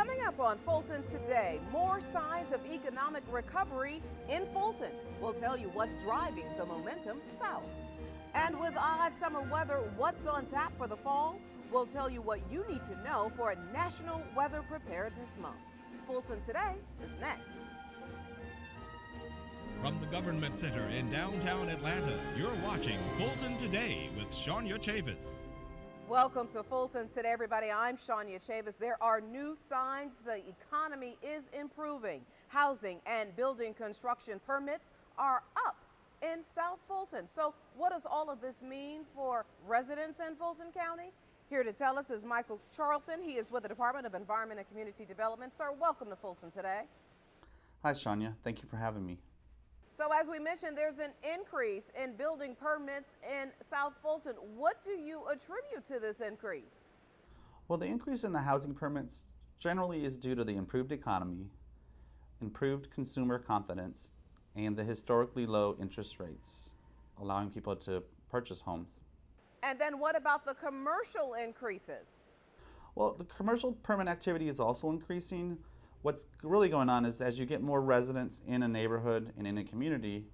Coming up on Fulton Today, more signs of economic recovery in Fulton. We'll tell you what's driving the momentum south. And with odd summer weather, what's on tap for the fall? We'll tell you what you need to know for a National Weather Preparedness Month. Fulton Today is next. From the Government Center in downtown Atlanta, you're watching Fulton Today with Shania Chavis. Welcome to Fulton Today, everybody. I'm Shania Chavis. There are new signs the economy is improving. Housing and building construction permits are up in South Fulton. So what does all of this mean for residents in Fulton County? Here to tell us is Michael Charlson. He is with the Department of Environment and Community Development. Sir, welcome to Fulton Today. Hi, Shania. Thank you for having me. So as we mentioned, there's an increase in building permits in South Fulton. What do you attribute to this increase? Well, the increase in the housing permits generally is due to the improved economy, improved consumer confidence, and the historically low interest rates, allowing people to purchase homes. And then what about the commercial increases? Well, the commercial permit activity is also increasing. What's really going on is as you get more residents in a neighborhood and in a community,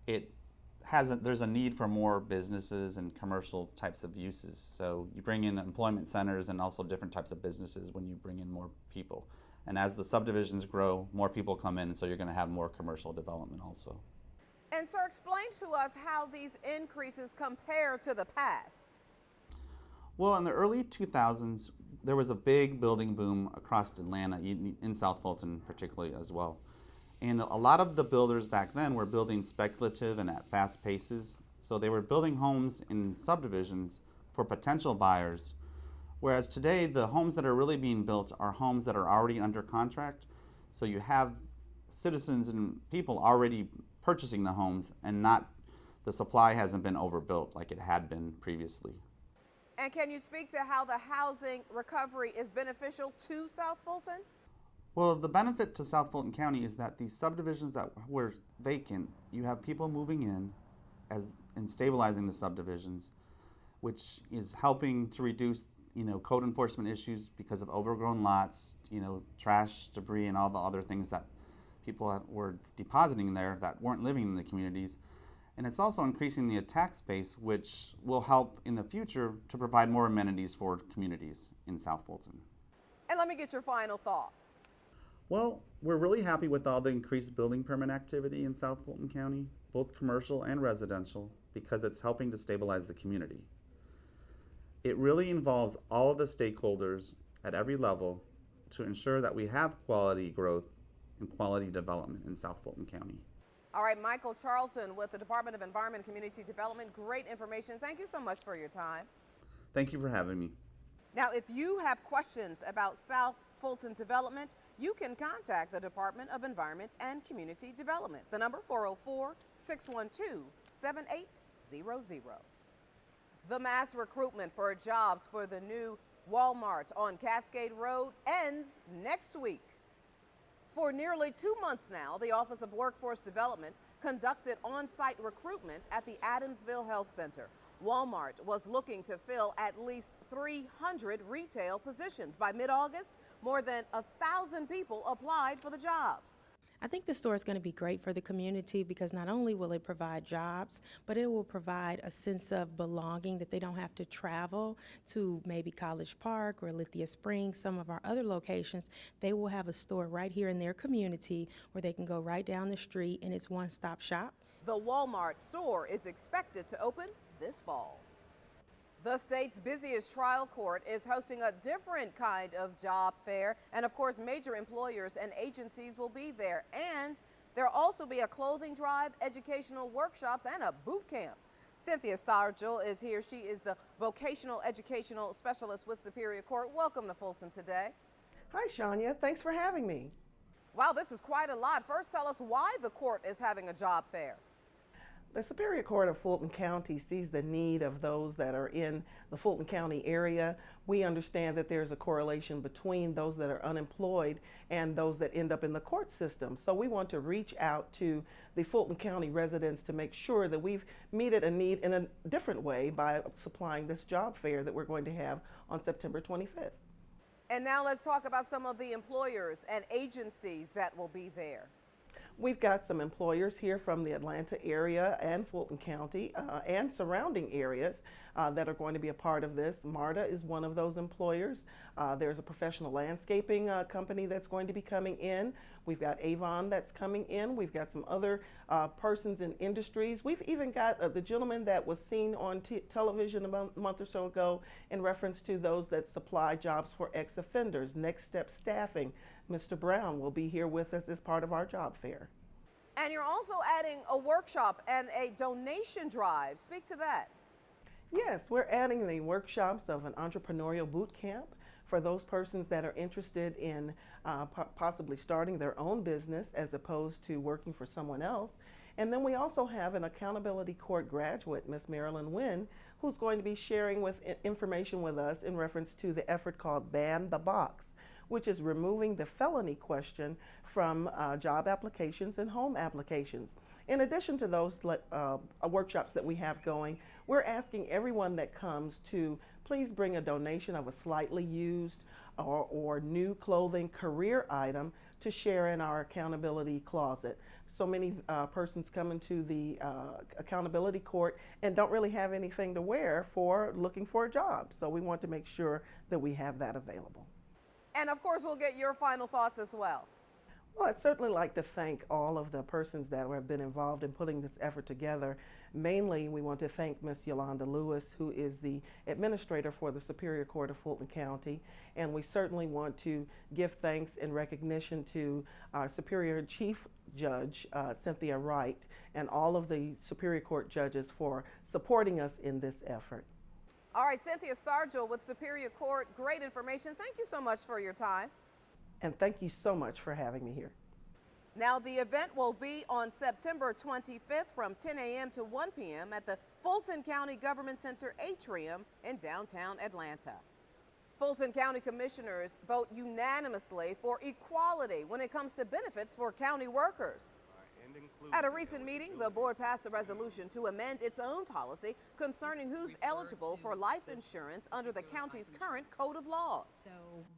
there's a need for more businesses and commercial types of uses. So you bring in employment centers and also different types of businesses when you bring in more people. And as the subdivisions grow, more people come in, so you're going to have more commercial development also. And sir, explain to us how these increases compare to the past. Well, in the early 2000s, there was a big building boom across Atlanta, in South Fulton particularly as well. And a lot of the builders back then were building speculative and at fast paces. So they were building homes in subdivisions for potential buyers. Whereas today, the homes that are really being built are homes that are already under contract. So you have citizens and people already purchasing the homes, and the supply hasn't been overbuilt like it had been previously. And can you speak to how the housing recovery is beneficial to South Fulton? Well, the benefit to South Fulton County is that these subdivisions that were vacant, you have people moving in and stabilizing the subdivisions, which is helping to reduce code enforcement issues because of overgrown lots, trash, debris, and all the other things that people were depositing there that weren't living in the communities. And it's also increasing the tax base, which will help in the future to provide more amenities for communities in South Fulton. And let me get your final thoughts. Well, we're really happy with all the increased building permit activity in South Fulton County, both commercial and residential, because it's helping to stabilize the community. It really involves all of the stakeholders at every level to ensure that we have quality growth and quality development in South Fulton County. All right, Michael Charlson with the Department of Environment and Community Development. Great information. Thank you so much for your time. Thank you for having me. Now, if you have questions about South Fulton development, you can contact the Department of Environment and Community Development. The number 404-612-7800. The mass recruitment for jobs for the new Walmart on Cascade Road ends next week. For nearly 2 months now, the Office of Workforce Development conducted on-site recruitment at the Adamsville Health Center. Walmart was looking to fill at least 300 retail positions. By mid-August, more than 1,000 people applied for the jobs. I think the store is going to be great for the community because not only will it provide jobs, but it will provide a sense of belonging, that they don't have to travel to maybe College Park or Lithia Springs, some of our other locations. They will have a store right here in their community where they can go right down the street, and it's one-stop shop. The Walmart store is expected to open this fall. The state's busiest trial court is hosting a different kind of job fair, and of course major employers and agencies will be there. And there'll also be a clothing drive, educational workshops, and a boot camp. Cynthia Stargell is here. She is the vocational educational specialist with Superior Court. Welcome to Fulton Today. Hi, Shania. Thanks for having me. Wow, this is quite a lot. First, tell us why the court is having a job fair. The Superior Court of Fulton County sees the need of those that are in the Fulton County area. We understand that there's a correlation between those that are unemployed and those that end up in the court system. So we want to reach out to the Fulton County residents to make sure that we've meted a need in a different way by supplying this job fair that we're going to have on September 25th. And now let's talk about some of the employers and agencies that will be there. We've got some employers here from the Atlanta area and Fulton County and surrounding areas that are going to be a part of this. MARTA is one of those employers. There's a professional landscaping company that's going to be coming in. We've got Avon that's coming in. We've got some other persons in industries. We've even got the gentleman that was seen on television a month or so ago in reference to those that supply jobs for ex-offenders. Next Step Staffing. Mr. Brown will be here with us as part of our job fair. And you're also adding a workshop and a donation drive. Speak to that. Yes, we're adding the workshops of an entrepreneurial boot camp for those persons that are interested in possibly starting their own business as opposed to working for someone else. And then we also have an accountability court graduate, Miss Marilyn Wynn, who's going to be sharing information with us in reference to the effort called Ban the Box, which is removing the felony question from job applications and home applications. In addition to those workshops that we have going, we're asking everyone that comes to please bring a donation of a slightly used or new clothing career item to share in our accountability closet. So many persons come into the accountability court and don't really have anything to wear for looking for a job. So we want to make sure that we have that available. And of course, we'll get your final thoughts as well. Well, I'd certainly like to thank all of the persons that have been involved in putting this effort together. Mainly, we want to thank Ms. Yolanda Lewis, who is the administrator for the Superior Court of Fulton County. And we certainly want to give thanks and recognition to our Superior Chief Judge, Cynthia Wright, and all of the Superior Court judges for supporting us in this effort. All right, Cynthia Stargell with Superior Court, great information. Thank you so much for your time. And thank you so much for having me here. Now, the event will be on September 25th from 10 a.m. to 1 p.m. at the Fulton County Government Center Atrium in downtown Atlanta. Fulton County Commissioners vote unanimously for equality when it comes to benefits for county workers. At a recent meeting, the board passed a resolution to amend its own policy concerning who's eligible for life insurance under the county's current code of laws. So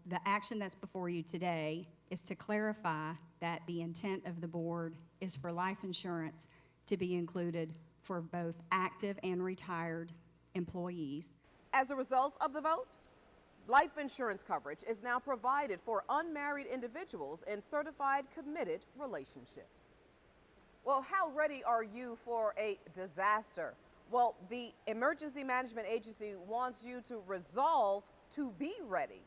the action that's before you today is to clarify that the intent of the board is for life insurance to be included for both active and retired employees. As a result of the vote, life insurance coverage is now provided for unmarried individuals in certified committed relationships. Well, how ready are you for a disaster? Well, the Emergency Management Agency wants you to resolve to be ready.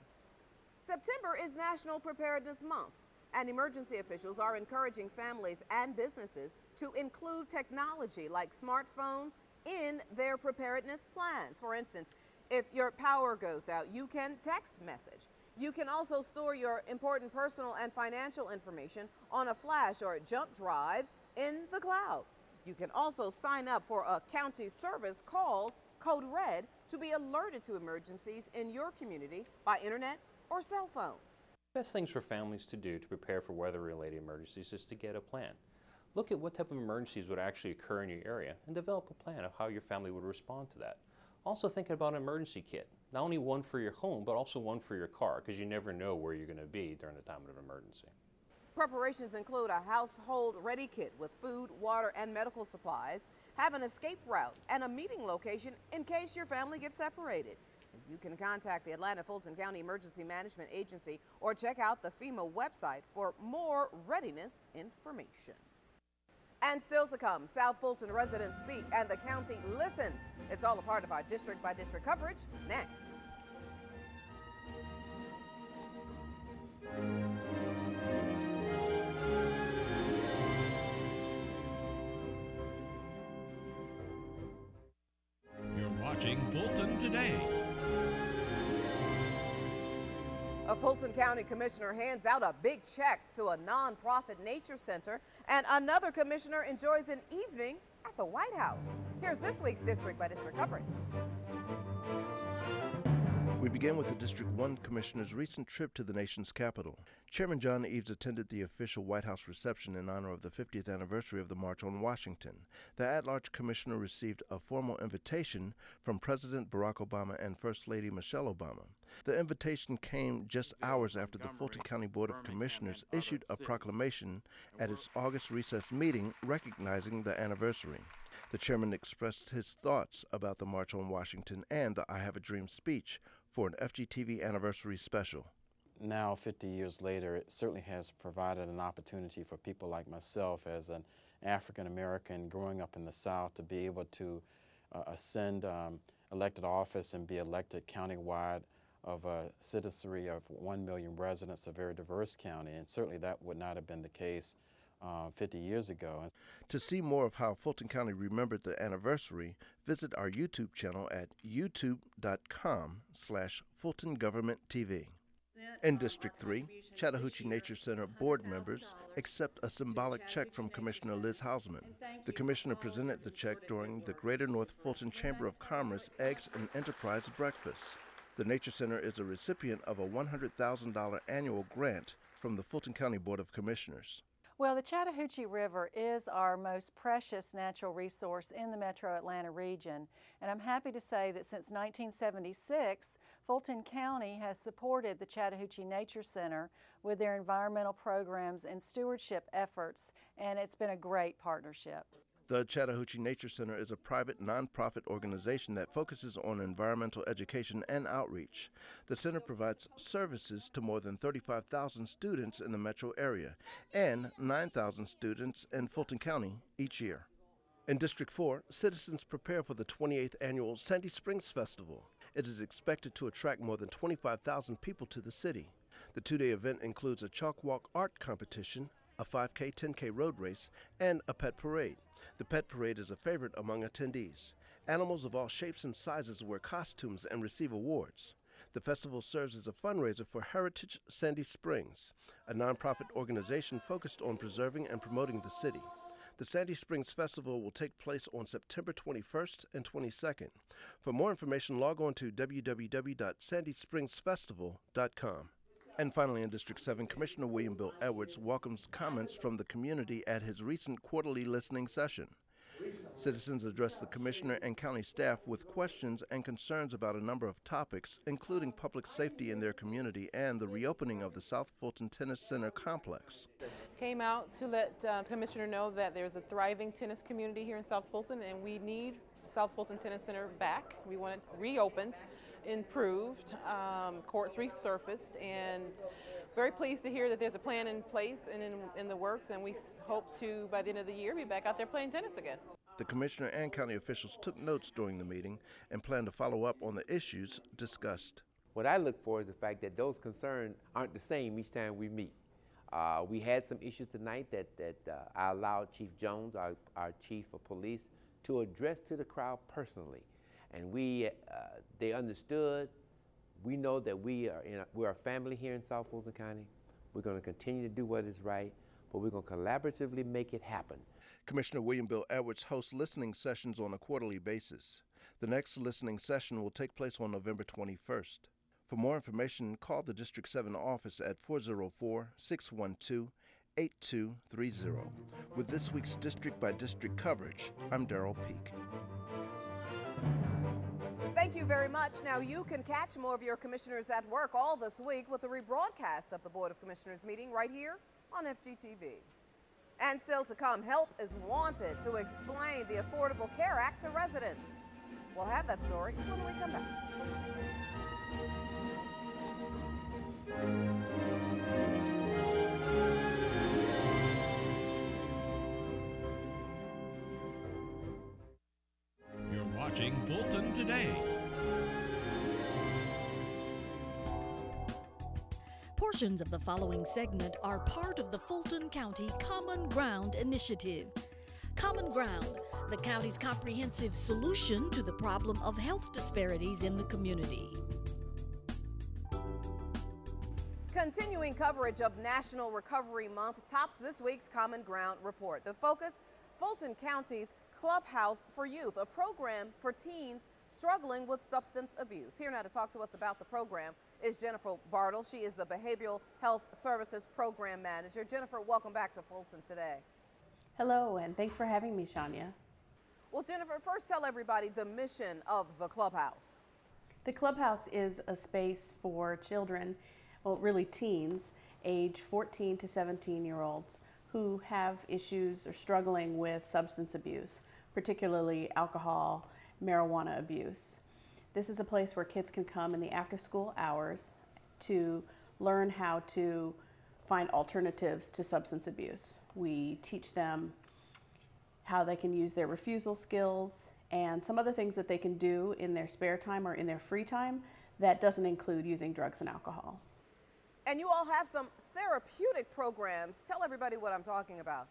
September is National Preparedness Month, and emergency officials are encouraging families and businesses to include technology like smartphones in their preparedness plans. For instance, if your power goes out, you can text message. You can also store your important personal and financial information on a flash or jump drive in the cloud. You can also sign up for a county service called Code Red to be alerted to emergencies in your community by internet or cell phone. Best things for families to do to prepare for weather-related emergencies is to get a plan. Look at what type of emergencies would actually occur in your area and develop a plan of how your family would respond to that. Also think about an emergency kit, not only one for your home, but also one for your car, because you never know where you're going to be during the time of an emergency. Preparations include a household ready kit with food, water, and medical supplies, have an escape route, and a meeting location in case your family gets separated. You can contact the Atlanta Fulton County Emergency Management Agency or check out the FEMA website for more readiness information. And still to come, South Fulton residents speak and the county listens. It's all a part of our district-by-district coverage next. You're watching Fulton Today. A Fulton County commissioner hands out a big check to a nonprofit nature center, and another commissioner enjoys an evening at the White House. Here's this week's district-by-district coverage. We begin with the District 1 Commissioner's recent trip to the nation's capital. Chairman John Eves attended the official White House reception in honor of the 50th anniversary of the March on Washington. The at-large commissioner received a formal invitation from President Barack Obama and First Lady Michelle Obama. The invitation came just hours after the Fulton County Board of Commissioners issued a proclamation at its August recess meeting recognizing the anniversary. The chairman expressed his thoughts about the March on Washington and the I Have a Dream speech for an FGTV anniversary special. Now, 50 years later, it certainly has provided an opportunity for people like myself as an African American growing up in the South to be able to ascend elected office and be elected countywide of a citizenry of 1 million residents, a very diverse county, and certainly that would not have been the case 50 years ago. To see more of how Fulton County remembered the anniversary, visit our YouTube channel at youtube.com/Fulton Government TV. In District 3, Chattahoochee Nature Center board members accept a symbolic check from Commissioner Liz Hausman. The commissioner presented the check during the Greater North Fulton Chamber of Commerce Eggs and Enterprise Breakfast. The Nature Center is a recipient of a $100,000 annual grant from the Fulton County Board of Commissioners. Well, the Chattahoochee River is our most precious natural resource in the metro Atlanta region, and I'm happy to say that since 1976, Fulton County has supported the Chattahoochee Nature Center with their environmental programs and stewardship efforts, and it's been a great partnership. The Chattahoochee Nature Center is a private nonprofit organization that focuses on environmental education and outreach. The center provides services to more than 35,000 students in the metro area and 9,000 students in Fulton County each year. In District 4, citizens prepare for the 28th annual Sandy Springs Festival. It is expected to attract more than 25,000 people to the city. The two-day event includes a chalk walk art competition, a 5K, 10K road race, and a pet parade. The pet parade is a favorite among attendees. Animals of all shapes and sizes wear costumes and receive awards. The festival serves as a fundraiser for Heritage Sandy Springs, a nonprofit organization focused on preserving and promoting the city. The Sandy Springs Festival will take place on September 21st and 22nd. For more information, log on to www.sandyspringsfestival.com. And finally, in District 7, Commissioner William Bill Edwards welcomes comments from the community at his recent quarterly listening session. Citizens addressed the commissioner and county staff with questions and concerns about a number of topics, including public safety in their community and the reopening of the South Fulton Tennis Center complex. Came out to let Commissioner know that there's a thriving tennis community here in South Fulton, and we need South Fulton Tennis Center back. We want it reopened, improved, courts resurfaced, and very pleased to hear that there's a plan in place and in the works, and we hope to, by the end of the year, be back out there playing tennis again. The commissioner and county officials took notes during the meeting and plan to follow up on the issues discussed. What I look for is the fact that those concerns aren't the same each time we meet. We had some issues tonight that I allowed Chief Jones, our chief of police, to address to the crowd personally. And they understood. We know that we're a family here in South Fulton County. We're going to continue to do what is right, but we're going to collaboratively make it happen. Commissioner William Bill Edwards hosts listening sessions on a quarterly basis. The next listening session will take place on November 21st. For more information, call the District 7 office at 404-612-8230. With this week's District by District coverage, I'm Darrell Peak. Thank you very much. Now you can catch more of your commissioners at work all this week with the rebroadcast of the Board of Commissioners meeting right here on FGTV. And still to come, help is wanted to explain the Affordable Care Act to residents. We'll have that story when we come back. You're watching Fulton Today. Portions of the following segment are part of the Fulton County Common Ground Initiative. Common Ground, the county's comprehensive solution to the problem of health disparities in the community. Continuing coverage of National Recovery Month tops this week's Common Ground report. The focus, Fulton County's Clubhouse for Youth, a program for teens struggling with substance abuse. Here now to talk to us about the program is Jennifer Bartle. She is the Behavioral Health Services Program Manager. Jennifer, welcome back to Fulton Today. Hello, and thanks for having me, Shania. Well, Jennifer, first tell everybody the mission of the Clubhouse. The Clubhouse is a space for children, well, really teens, age 14 to 17-year-olds who have issues or struggling with substance abuse, particularly alcohol, marijuana abuse. This is a place where kids can come in the after-school hours to learn how to find alternatives to substance abuse. We teach them how they can use their refusal skills and some other things that they can do in their spare time or in their free time that doesn't include using drugs and alcohol. And you all have some therapeutic programs. Tell everybody what I'm talking about.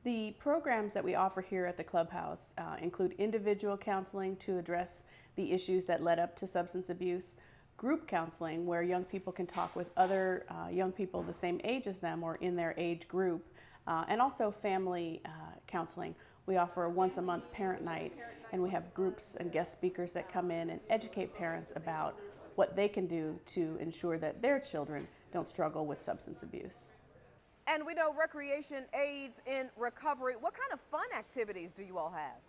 The programs that we offer here at the Clubhouse include individual counseling to address the issues that led up to substance abuse, group counseling where young people can talk with other young people the same age as them or in their age group, and also family counseling. We offer a once-a-month parent night, and we have groups and guest speakers that come in and educate parents about what they can do to ensure that their children don't struggle with substance abuse. And we know recreation aids in recovery. What kind of fun activities do you all have?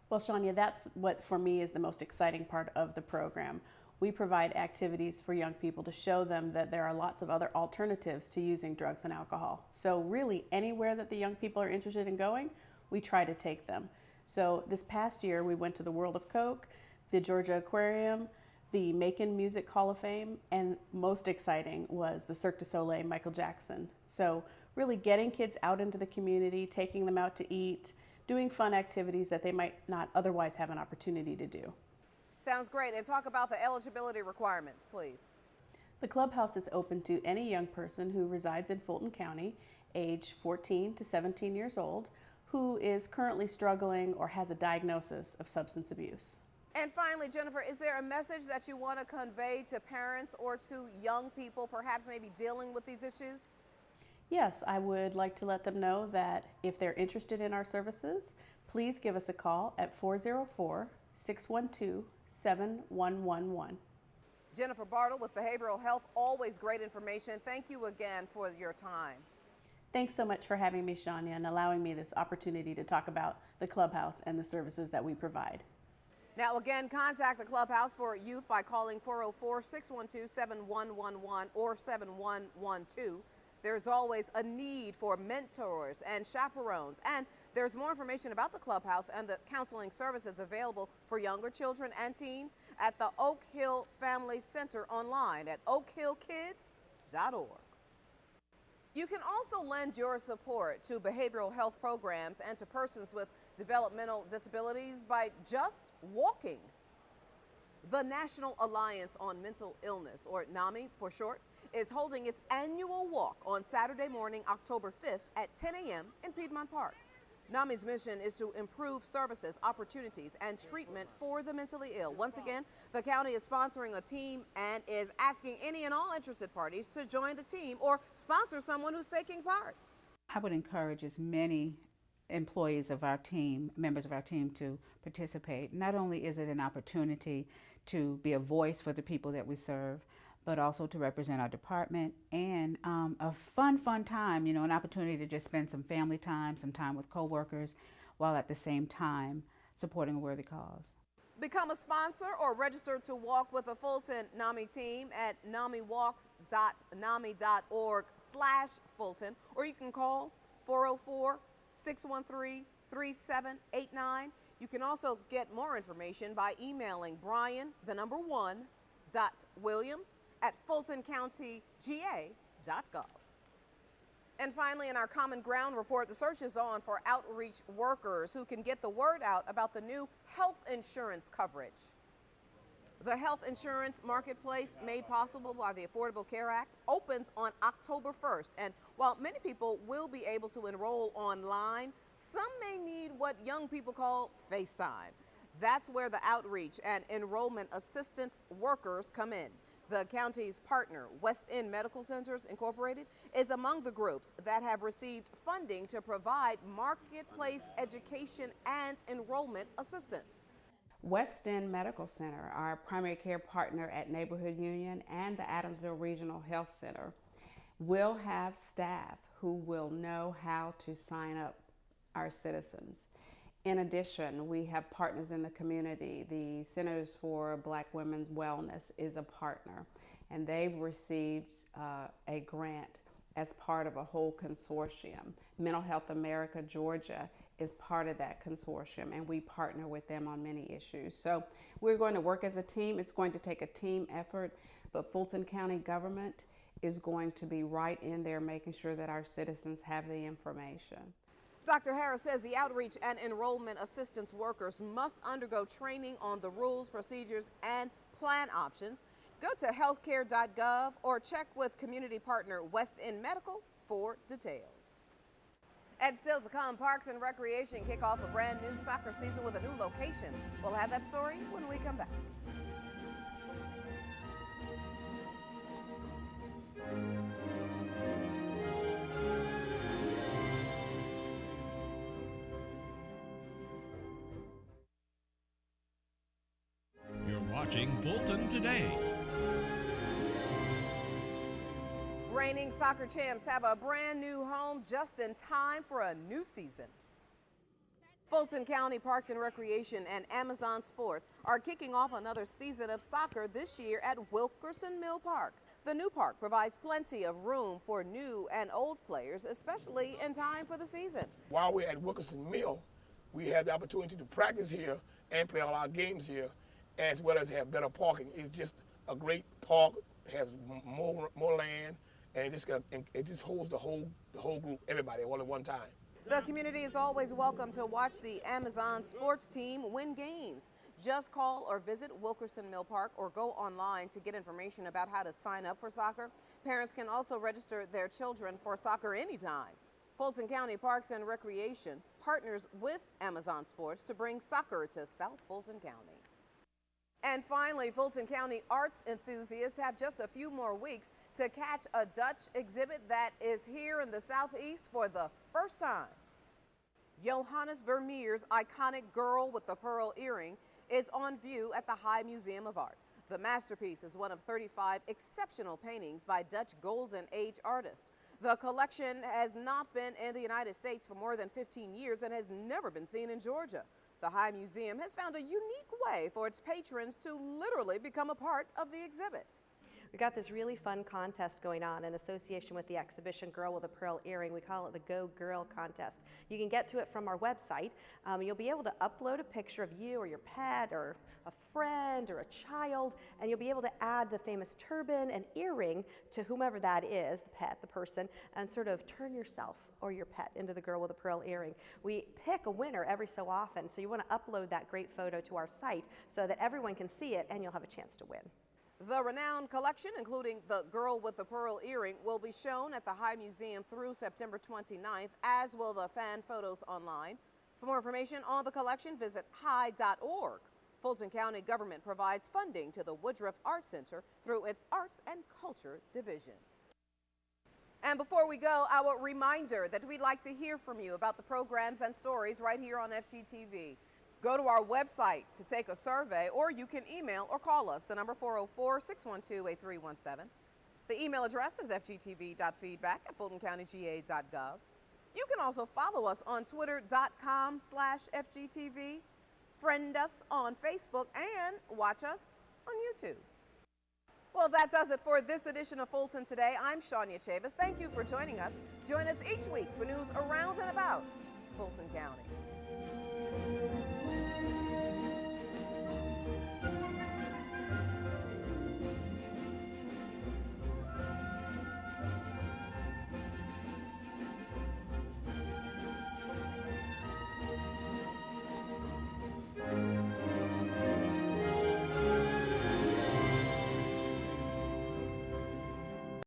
Well, Shania, that's what for me is the most exciting part of the program. We provide activities for young people to show them that there are lots of other alternatives to using drugs and alcohol. So really anywhere that the young people are interested in going, we try to take them. So this past year we went to the World of Coke, the Georgia Aquarium, the Macon Music Hall of Fame, and most exciting was the Cirque du Soleil Michael Jackson. So really getting kids out into the community, taking them out to eat, doing fun activities that they might not otherwise have an opportunity to do. Sounds great. And talk about the eligibility requirements, please. The Clubhouse is open to any young person who resides in Fulton County, age 14 to 17 years old, who is currently struggling or has a diagnosis of substance abuse. And finally, Jennifer, is there a message that you want to convey to parents or to young people, perhaps maybe dealing with these issues? Yes, I would like to let them know that if they're interested in our services, please give us a call at 404-612-7111. Jennifer Bartle with Behavioral Health, always great information. Thank you again for your time. Thanks so much for having me, Shania, and allowing me this opportunity to talk about the Clubhouse and the services that we provide. Now, again, contact the Clubhouse for Youth by calling 404-612-7111 or 7112. There's always a need for mentors and chaperones. And there's more information about the Clubhouse and the counseling services available for younger children and teens at the Oak Hill Family Center online at oakhillkids.org. You can also lend your support to behavioral health programs and to persons with developmental disabilities by just walking. The National Alliance on Mental Illness, or NAMI for short, is holding its annual walk on Saturday morning, October 5th at 10 a.m. in Piedmont Park. NAMI's mission is to improve services, opportunities, and treatment for the mentally ill. Once again, the county is sponsoring a team and is asking any and all interested parties to join the team or sponsor someone who's taking part. I would encourage as many employees of our team, members of our team, to participate. Not only is it an opportunity to be a voice for the people that we serve, but also to represent our department, and a fun time, you know, an opportunity to just spend some family time, some time with coworkers, while at the same time supporting a worthy cause. Become a sponsor or register to walk with a Fulton NAMI team at namiwalks.nami.org/Fulton, or you can call 404-613-3789. You can also get more information by emailing brian.williams@fultoncountyga.gov. And finally, in our Common Ground report, the search is on for outreach workers who can get the word out about the new health insurance coverage. The health insurance marketplace, made possible by the Affordable Care Act, opens on October 1st. And while many people will be able to enroll online, some may need what young people call FaceTime. That's where the outreach and enrollment assistance workers come in. The county's partner, West End Medical Centers Incorporated, is among the groups that have received funding to provide marketplace education and enrollment assistance. West End Medical Center, our primary care partner at Neighborhood Union and the Adamsville Regional Health Center, will have staff who will know how to sign up our citizens. In addition, we have partners in the community. The Centers for Black Women's Wellness is a partner, and they've received a grant as part of a whole consortium. Mental Health America Georgia is part of that consortium, and we partner with them on many issues. So we're going to work as a team. It's going to take a team effort, but Fulton County government is going to be right in there making sure that our citizens have the information. Dr. Harris says the outreach and enrollment assistance workers must undergo training on the rules, procedures, and plan options. Go to healthcare.gov or check with community partner West End Medical for details. And still to come, Parks and Recreation kick off a brand new soccer season with a new location. We'll have that story when we come back. You're watching Fulton Today. Reigning soccer champs have a brand new home just in time for a new season. Fulton County Parks and Recreation and Amazon Sports are kicking off another season of soccer this year at Wilkerson Mill Park. The new park provides plenty of room for new and old players, especially in time for the season. While we're at Wilkerson Mill, we have the opportunity to practice here and play all our games here, as well as have better parking. It's just a great park, has more land, and it just holds the whole group, everybody, all at one time. The community is always welcome to watch the Amazon sports team win games. Just call or visit Wilkerson Mill Park or go online to get information about how to sign up for soccer. Parents can also register their children for soccer anytime. Fulton County Parks and Recreation partners with Amazon Sports to bring soccer to South Fulton County. And finally, Fulton County arts enthusiasts have just a few more weeks to catch a Dutch exhibit that is here in the Southeast for the first time. Johannes Vermeer's iconic Girl with the Pearl Earring is on view at the High Museum of Art. The masterpiece is one of 35 exceptional paintings by Dutch Golden Age artists. The collection has not been in the United States for more than 15 years and has never been seen in Georgia. The High Museum has found a unique way for its patrons to literally become a part of the exhibit. We got this really fun contest going on in association with the exhibition Girl with a Pearl Earring. We call it the Go Girl Contest. You can get to it from our website. You'll be able to upload a picture of you or your pet or a friend or a child, and you'll be able to add the famous turban and earring to whomever that is, the pet, the person, and sort of turn yourself or your pet into the Girl with a Pearl Earring. We pick a winner every so often, so you want to upload that great photo to our site so that everyone can see it and you'll have a chance to win. The renowned collection, including the Girl with the Pearl Earring, will be shown at the High Museum through September 29th, as will the fan photos online. For more information on the collection, visit high.org. Fulton County government provides funding to the Woodruff Art Center through its Arts and Culture Division. And before we go, our reminder that we'd like to hear from you about the programs and stories right here on FGTV. Go to our website to take a survey, or you can email or call us. The number 404-612-8317. The email address is fgtv.feedback@fultoncountyga.gov. You can also follow us on twitter.com/FGTV, friend us on Facebook, and watch us on YouTube. Well, that does it for this edition of Fulton Today. I'm Shania Chavis. Thank you for joining us. Join us each week for news around and about Fulton County.